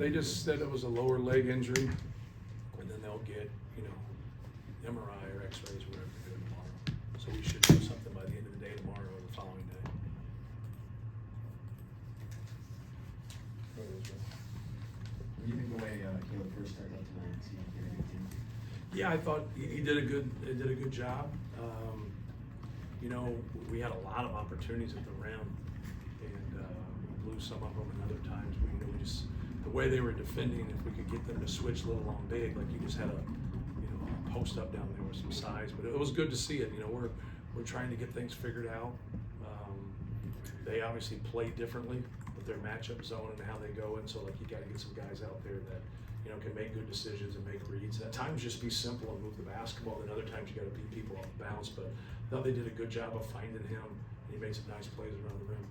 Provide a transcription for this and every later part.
they just said it was a lower leg injury, and then they'll get, you know, MRI or X-rays, whatever they're doing tomorrow. So we should know something by the end of the day tomorrow or the following day. What do you think the way Caleb first started out tonight? Is he did a good team? Yeah, I thought he did a good job. You know, we had a lot of opportunities at the rim, and we blew some of them, and other times we just, the way they were defending, if we could get them to switch little on big, like you just had a, you know, a post up down there with some size. But it was good to see it. You know, we're trying to get things figured out. They obviously play differently with their matchup zone and how they go, and so like you got to get some guys out there that, you know, can make good decisions and make reads. At times just be simple and move the basketball, and other times you got to beat people off the bounce. But I thought they did a good job of finding him. He made some nice plays around the rim.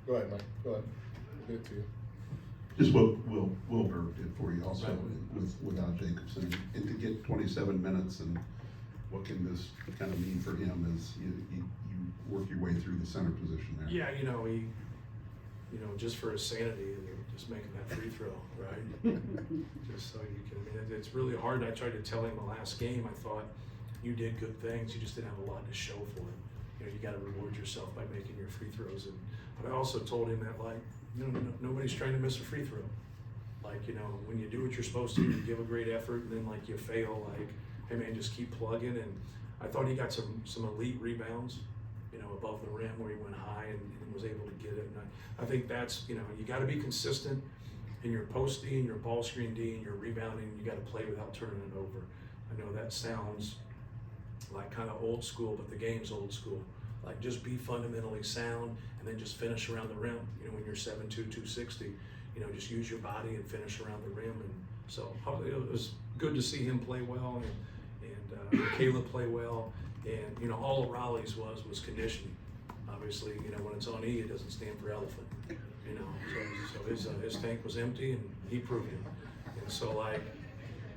Go ahead, Mike. Go ahead. We'll get to you. Just what Wilbur did for you also Right. without Jacobson, and to get 27 minutes, and what can this kind of mean for him as you work your way through the center position there? Yeah, you know, just for his sanity, just making that free throw, right? Just so you can, I mean, it's really hard. I tried to tell him the last game, I thought, you did good things, you just didn't have a lot to show for it. You know, you got to reward yourself by making your free throws. But I also told him that, like, nobody's trying to miss a free throw. Like, you know, when you do what you're supposed to, you give a great effort, and then like you fail, like, hey man, just keep plugging. And I thought he got some elite rebounds, you know, above the rim where he went high and was able to get it. And I think that's, you know, you got to be consistent in your post D and your ball screen D and your rebounding. You got to play without turning it over. I know that sounds like kind of old school, but the game's old school. Like, just be fundamentally sound and then just finish around the rim. You know, when you're 7'2", 260, you know, just use your body and finish around the rim. And so it was good to see him play well and Caleb play well. And, you know, all of Raleigh's was conditioning. Obviously, you know, when it's on E, it doesn't stand for elephant. You know, so his tank was empty, and he proved it. And so, like,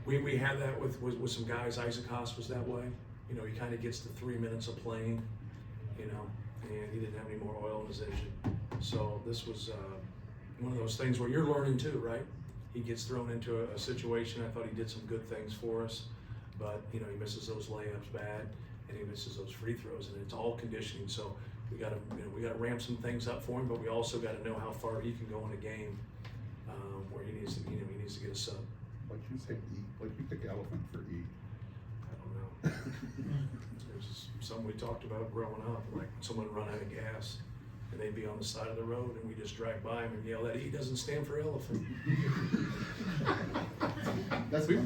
we had that with some guys. Isaac Haas was that way. You know, he kind of gets the 3 minutes of playing, you know, and he didn't have any more oil in his engine. So this was one of those things where you're learning too, right? He gets thrown into a situation. I thought he did some good things for us, but, you know, he misses those layups bad, and he misses those free throws, and it's all conditioning. So we got to ramp some things up for him, but we also got to know how far he can go in a game where he needs to get a sub. Like you say, E, like you pick elephant for E. I don't know. There's something we talked about growing up, like someone run out of gas and they'd be on the side of the road and we just drive by him and yell that E doesn't stand for elephant.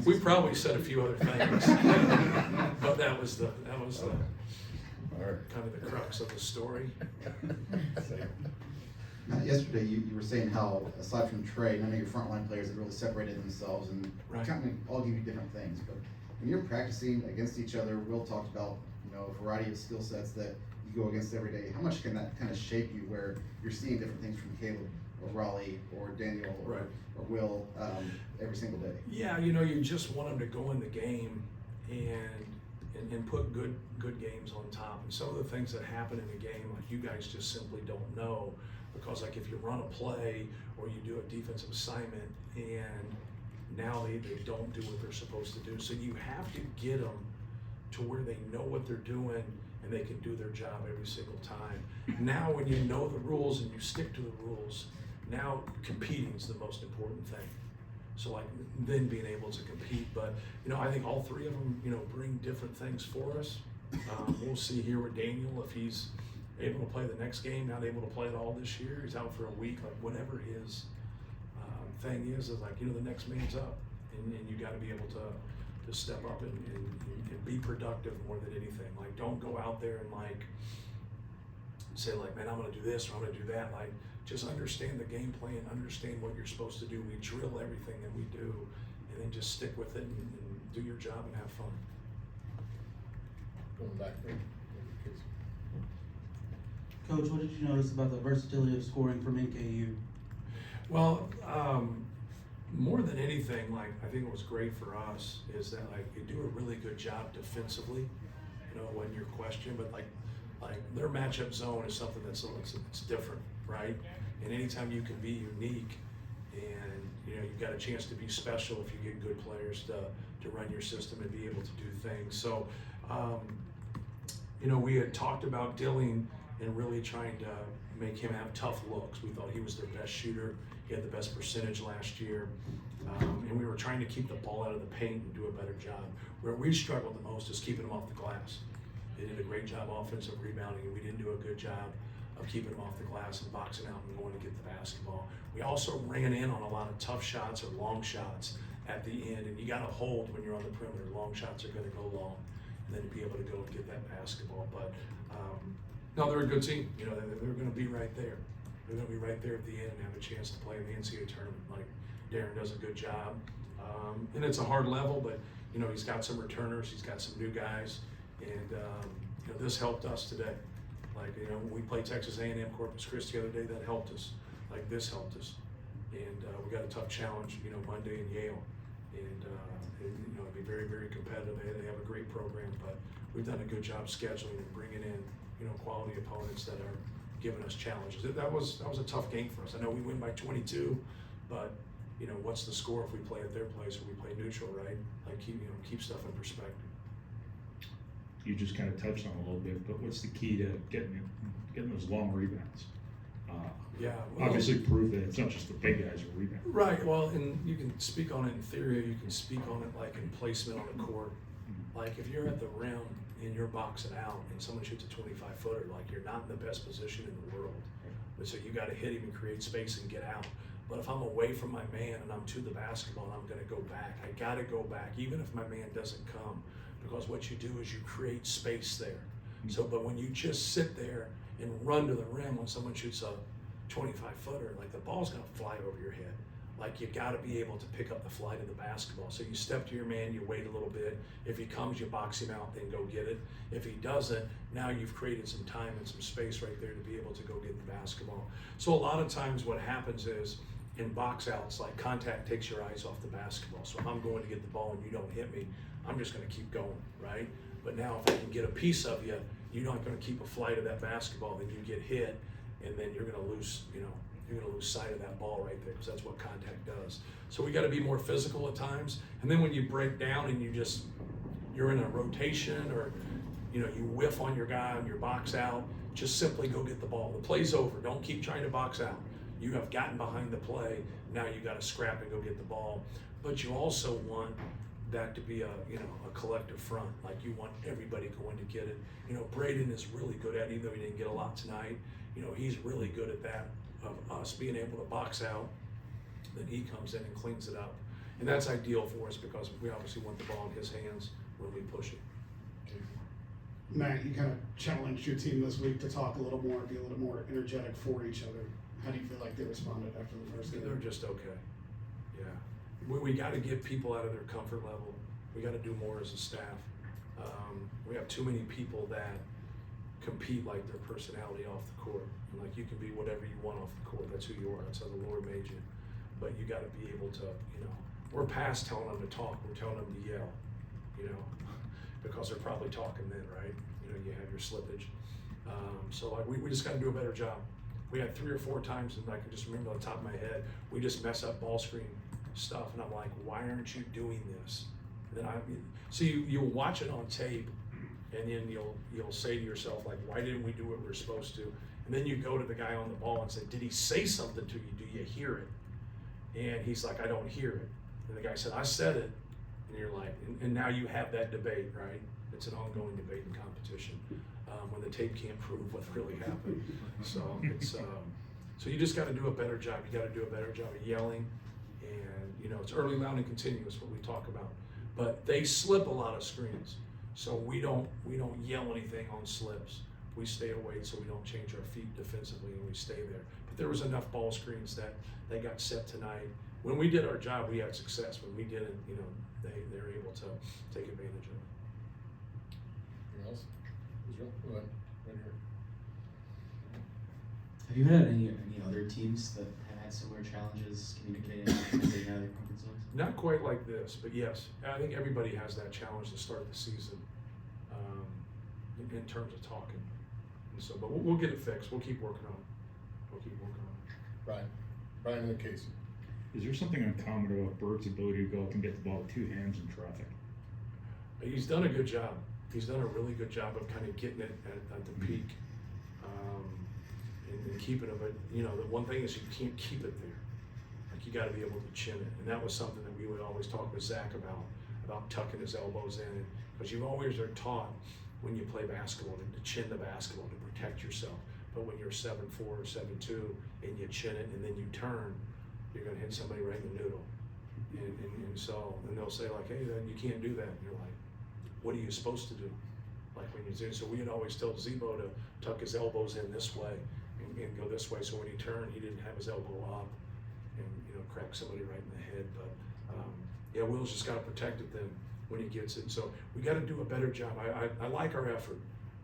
We probably said a few other things, but that was the kind of the crux of the story. Yesterday, you were saying how, aside from Trey, none of your frontline players have really separated themselves, and Right. kind of all give you different things. But when you're practicing against each other, Will talked about, you know, a variety of skill sets that you go against every day. How much can that kind of shape you, where you're seeing different things from Caleb or Raleigh or Daniel or Will every single day? Yeah, you know, you just want them to go in the game and put good games on top. And some of the things that happen in a game, like, you guys just simply don't know, because like if you run a play or you do a defensive assignment and now they don't do what they're supposed to do. So you have to get them to where they know what they're doing and they can do their job every single time. Now when you know the rules and you stick to the rules, now competing is the most important thing. So like then being able to compete, but you know, I think all three of them, you know, bring different things for us. We'll see here with Daniel, if he's able to play the next game, not able to play it all this year, he's out for a week, like whatever his thing is like, you know, the next man's up, and you got to be able to step up and be productive more than anything. Like, don't go out there and like say like, man, I'm gonna do this or I'm gonna do that. Like, just understand the game plan, understand what you're supposed to do. We drill everything that we do, and then just stick with it and do your job and have fun. Going back there. Coach, what did you notice about the versatility of scoring from NKU? Well, more than anything, like, I think what was great for us is that like they do a really good job defensively. You know, wasn't your question, but like their matchup zone is something it's different, right? And anytime you can be unique, and you know you've got a chance to be special if you get good players to run your system and be able to do things. So, you know, we had talked about Dilling and really trying to make him have tough looks. We thought he was their best shooter. He had the best percentage last year. And we were trying to keep the ball out of the paint and do a better job. Where we struggled the most is keeping them off the glass. They did a great job offensive rebounding, and we didn't do a good job of keeping them off the glass and boxing out and going to get the basketball. We also ran in on a lot of tough shots or long shots at the end, and you got to hold when you're on the perimeter. Long shots are going to go long, and then be able to go and get that basketball. But no, they're a good team. You know, they're going to be right there. They're going to be right there at the end and have a chance to play in the NCAA tournament. Like Darren does a good job, and it's a hard level, but you know he's got some returners, he's got some new guys, and you know this helped us today. Like you know when we played Texas A&M Corpus Christi the other day, that helped us. Like this helped us, and we got a tough challenge, you know, Monday in Yale, and you know it'll be very, very competitive. They have a great program, but we've done a good job scheduling and bringing in you know quality opponents that are giving us challenges. That was a tough game for us. I know we win by 22, but you know what's the score if we play at their place or we play neutral, right? Like keep stuff in perspective. You just kind of touched on it a little bit, but what's the key to getting those long rebounds? Yeah, well, Obviously prove that it's not just the big guys who rebound. Right. Well, and you can speak on it in theory, or you can speak on it like in placement on the court. Like if you're at the rim and you're boxing out and someone shoots a 25-footer, like you're not in the best position in the world. But so you got to hit him and create space and get out. But if I'm away from my man and I'm to the basketball and I'm going to go back, I got to go back, even if my man doesn't come, because what you do is you create space there. So, but when you just sit there and run to the rim when someone shoots a 25-footer, like the ball's going to fly over your head. Like you got to be able to pick up the flight of the basketball. So you step to your man, you wait a little bit. If he comes, you box him out, then go get it. If he doesn't, now you've created some time and some space right there to be able to go get the basketball. So a lot of times what happens is in box outs, like contact takes your eyes off the basketball. So if I'm going to get the ball and you don't hit me, I'm just going to keep going, right? But now if I can get a piece of you, you're not going to keep a flight of that basketball, then you get hit, and then you're going to lose, you know, you're going to lose sight of that ball right there because that's what contact does. So we got to be more physical at times. And then when you break down and you're in a rotation or, you know, you whiff on your guy on your box out, just simply go get the ball. The play's over. Don't keep trying to box out. You have gotten behind the play. Now you got to scrap and go get the ball. But you also want that to be a collective front. Like you want everybody going to get it. You know, Braden is really good at it, even though he didn't get a lot tonight. You know, he's really good at that. Of us being able to box out, then he comes in and cleans it up. And that's ideal for us because we obviously want the ball in his hands when we push it. Matt, you kind of challenged your team this week to talk a little more, be a little more energetic for each other. How do you feel like they responded after the first game? They're just okay. Yeah. We got to get people out of their comfort level. We got to do more as a staff. We have too many people that compete like their personality off the court. And like you can be whatever you want off the court. That's who you are. That's how the Lord made you. But you got to be able to, you know, we're past telling them to talk. We're telling them to yell, you know, because they're probably talking then, right? You know, you have your slippage. So like we just got to do a better job. We had 3 or 4 times, and I can just remember on the top of my head, we just mess up ball screen stuff, and I'm like, why aren't you doing this? And then so you'll watch it on tape, and then you'll say to yourself, like, why didn't we do what we're supposed to? And then you go to the guy on the ball and say, did he say something to you? Do you hear it? And he's like, I don't hear it. And the guy said, I said it. And you're like, and now you have that debate, right? It's an ongoing debate and competition when the tape can't prove what really happened. So it's so you just got to do a better job. You got to do a better job of yelling, and you know it's early, loud, and continuous what we talk about. But they slip a lot of screens, so we don't yell anything on slips. We stay away so we don't change our feet defensively, and we stay there. But there was enough ball screens that they got set tonight. When we did our job, we had success. When we didn't, you know, they're able to take advantage of it. Anything else? Israel, go ahead, right here. Have you had any other teams that have had similar challenges communicating and getting out of their comfort zones? Not quite like this, but yes, I think everybody has that challenge to start the season in terms of talking. And so, but we'll get it fixed. We'll keep working on it. We'll keep working on it. Brian and then Casey. Is there something uncommon about Bert's ability to go up and get the ball with two hands in traffic? He's done a good job. He's done a really good job of kind of getting it at the peak, and keeping it. But you know, the one thing is you can't keep it there. Like you got to be able to chin it, and that was something that we would always talk with Zach about tucking his elbows in, because you always are taught when you play basketball to chin the basketball to protect yourself. But when you're 7'4" or 7'2" and you chin it and then you turn, you're gonna hit somebody right in the noodle. And so, and they'll say like, hey, you can't do that. And you're like, what are you supposed to do? Like when you do, so we'd always tell Zebo to tuck his elbows in this way and go this way. So when he turned, he didn't have his elbow up and, you know, crack somebody right in the head. But yeah, Will's just gotta protect it then when he gets it. So we gotta do a better job. I like our effort.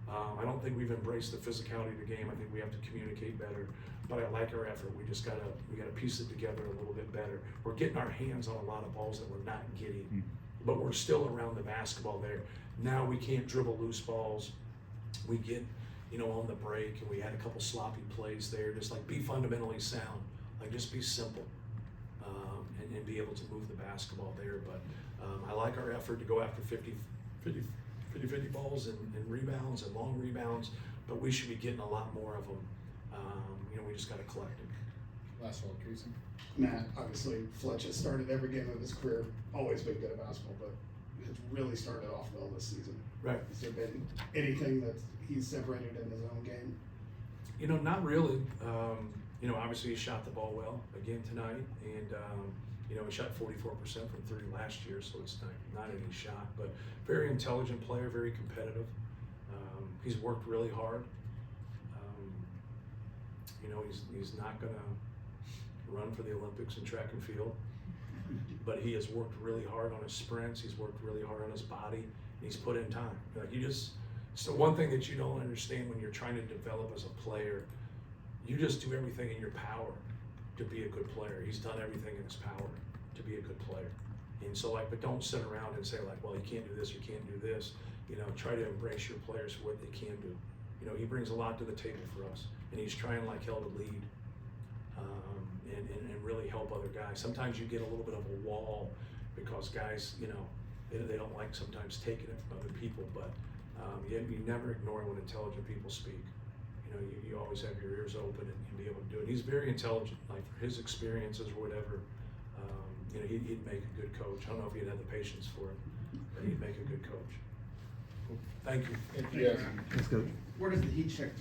I don't think we've embraced the physicality of the game. I think we have to communicate better, but I like our effort. We gotta piece it together a little bit better. We're getting our hands on a lot of balls that we're not getting, but we're still around the basketball there. Now we can't dribble loose balls. We get, you know, on the break, and we had a couple sloppy plays there. Just like be fundamentally sound, like just be simple, and be able to move the basketball there. But I like our effort to go after 50 balls and rebounds and long rebounds, but we should be getting a lot more of them. You know, we just got to collect them. Last one, Casey. Matt, obviously, Fletch has started every game of his career, always been good at basketball, but it's really started off well this season. Right. Has there been anything that he's separated in his own game? You know, not really. You know, obviously he shot the ball well again tonight, and you know, he shot 44% from three last year, so it's not any shot, but very intelligent player, very competitive. He's worked really hard. You know, he's not gonna run for the Olympics in track and field, but he has worked really hard on his sprints. He's worked really hard on his body, and he's put in time. Like so one thing that you don't understand when you're trying to develop as a player, you just do everything in your power to be a good player. He's done everything in his power to be a good player. And so like, but don't sit around and say like, well, you can't do this, you can't do this. You know, try to embrace your players for what they can do. You know, he brings a lot to the table for us, and he's trying like hell to lead, and really help other guys. Sometimes you get a little bit of a wall because guys, you know, they don't like sometimes taking it from other people, but you never ignore when intelligent people speak. You know, you always have your ears open and be able to do it. He's very intelligent, like for his experiences or whatever. You know, he'd make a good coach. I don't know if he'd have the patience for it, but he'd make a good coach. Thank you. Yes. Where does the heat check